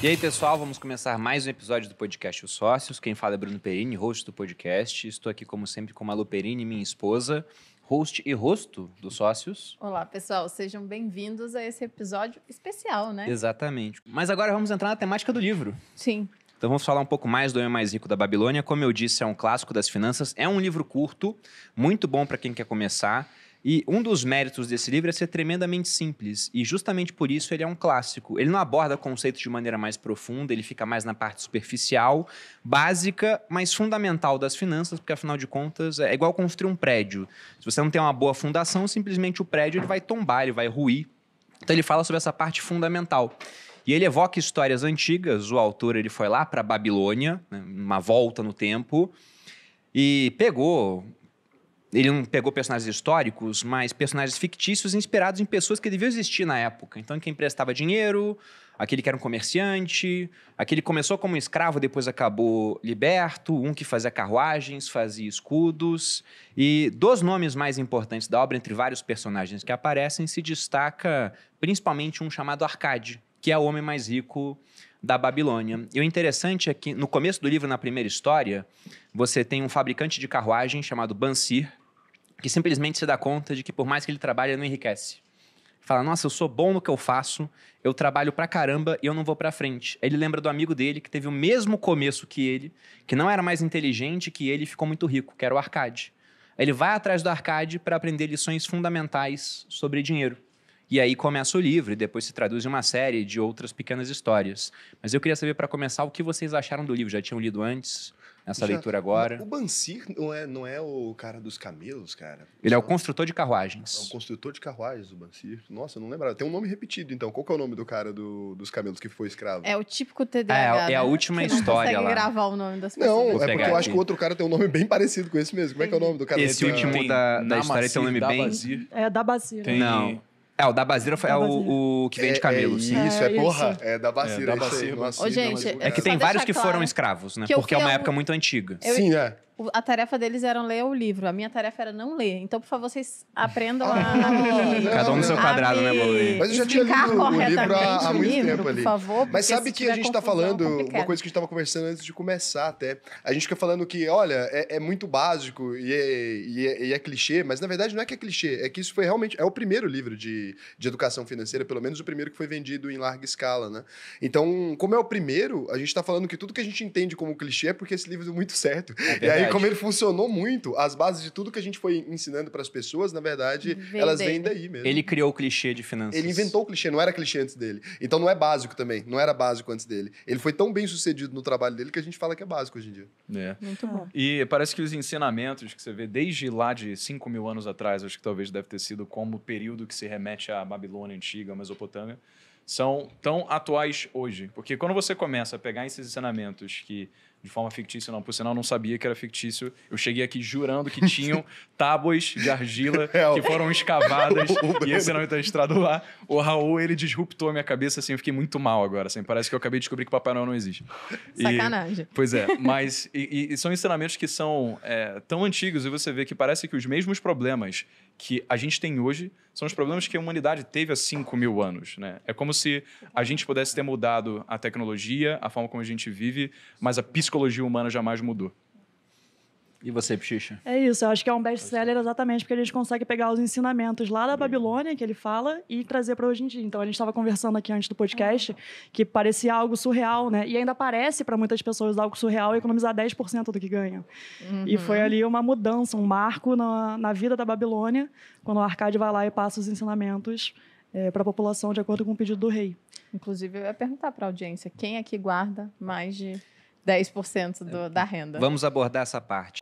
E aí, pessoal, vamos começar mais um episódio do podcast Os Sócios. Quem fala é Bruno Perini, host do podcast. Estou aqui, como sempre, com Malu Perini, minha esposa, host e rosto dos Sócios. Olá, pessoal. Sejam bem-vindos a esse episódio especial, né? Exatamente. Mas agora vamos entrar na temática do livro. Sim. Então vamos falar um pouco mais do Homem Mais Rico da Babilônia. Como eu disse, é um clássico das finanças. É um livro curto, muito bom para quem quer começar. E um dos méritos desse livro é ser tremendamente simples. E justamente por isso ele é um clássico. Ele não aborda conceitos de maneira mais profunda, ele fica mais na parte superficial, básica, mas fundamental das finanças, porque afinal de contas é igual construir um prédio. Se você não tem uma boa fundação, simplesmente o prédio ele vai tombar, ele vai ruir. Então ele fala sobre essa parte fundamental. E ele evoca histórias antigas. O autor ele foi lá para a Babilônia, né, uma volta no tempo, e ele não pegou personagens históricos, mas personagens fictícios inspirados em pessoas que deviam existir na época. Então, quem prestava dinheiro, aquele que era um comerciante, aquele que começou como escravo, depois acabou liberto, um que fazia carruagens, fazia escudos. E dos nomes mais importantes da obra, entre vários personagens que aparecem, se destaca principalmente um chamado Arcade, que é o homem mais rico da Babilônia. E o interessante é que, no começo do livro, na primeira história, você tem um fabricante de carruagem chamado Bansir, que simplesmente se dá conta de que, por mais que ele trabalhe, ele não enriquece. Fala, nossa, eu sou bom no que eu faço, eu trabalho pra caramba e eu não vou pra frente. Aí ele lembra do amigo dele, que teve o mesmo começo que ele, que não era mais inteligente que ele e ficou muito rico, que era o Arcade. Aí ele vai atrás do Arcade para aprender lições fundamentais sobre dinheiro. E aí começa o livro e depois se traduz em uma série de outras pequenas histórias. Mas eu queria saber, para começar, o que vocês acharam do livro. Já tinham lido antes? Essa leitura agora? O Bansir não é o cara dos camelos, cara? Ele é o construtor de É carruagens. o construtor de carruagens, o Bansir. Nossa, eu não lembrava. Tem um nome repetido, então. Qual que é o nome do cara dos camelos que foi escravo? É o típico TDAH, É a né? última que história não lá. consegue gravar o nome das pessoas. Não, Vou é pegar porque eu acho aqui. que o outro cara tem um nome bem parecido com esse mesmo. Como é que é o nome do cara? Esse último da história tem um nome bem... É da Basira. Tem- Não. É, o da Basira é o que vende camelos. Isso, É porra. isso. É da Bacira. É, da isso aí. Bacira. Nossa, Ô, gente, não, mas- É que Só tem vários deixar que foram claro escravos, né? que eu Porque é fui uma a- época muito antiga. Sim, é. A tarefa deles era ler o livro. A minha tarefa era não ler. Então, por favor, vocês aprendam a me... Cada um no seu quadrado, né, Malu? Mas eu já tinha explicar lido o livro corretamente há o muito livro, tempo ali. por favor. Mas porque sabe se que a tiver gente tá confusão, falando, complicado. uma coisa que a gente tava conversando antes de começar até. A gente fica falando que, olha, é muito básico e é clichê, mas na verdade não é que é clichê, é que isso foi realmente, é o primeiro livro de educação financeira, pelo menos o primeiro que foi vendido em larga escala, né? Então, como é o primeiro, a gente tá falando que tudo que a gente entende como clichê é porque esse livro deu muito certo. E aí, verdade. como ele funcionou muito, as bases de tudo que a gente foi ensinando pras pessoas, na verdade, Veio elas dele. vêm daí mesmo. Ele criou o clichê de finanças. Ele inventou o clichê, não era clichê antes dele. Então não é básico também, não era básico antes dele. Ele foi tão bem sucedido no trabalho dele que a gente fala que é básico hoje em dia. É. Muito bom. E parece que os ensinamentos que você vê desde lá de 5 mil anos atrás, acho que talvez deve ter sido como o período que se remete à Babilônia Antiga, à Mesopotâmia, são tão atuais hoje. Porque quando você começa a pegar esses ensinamentos que, de forma fictícia, não, por sinal, eu não sabia que era fictício, eu cheguei aqui jurando que tinham tábuas de argila que foram escavadas e esse não está registrado lá. O Raul, ele disruptou a minha cabeça, assim, eu fiquei muito mal agora, assim, parece que eu acabei de descobrir que Papai Noel não existe. Sacanagem. Pois é, mas e são ensinamentos que são tão antigos e você vê que parece que os mesmos problemas que a gente tem hoje são os problemas que a humanidade teve há 5 mil anos, né? É como se a gente pudesse ter mudado a tecnologia, a forma como a gente vive, mas a psicologia humana jamais mudou. E você, Pichicha? É isso, eu acho que é um best-seller exatamente porque a gente consegue pegar os ensinamentos lá da Babilônia, que ele fala, e trazer para hoje em dia. Então, a gente estava conversando aqui antes do podcast que parecia algo surreal, né? E ainda parece para muitas pessoas algo surreal economizar 10% do que ganham. E foi ali uma mudança, um marco na vida da Babilônia, quando o Arcade vai lá e passa os ensinamentos para a população de acordo com o pedido do rei. Inclusive, eu ia perguntar para a audiência, quem aqui guarda mais de 10% da renda? Vamos abordar essa parte.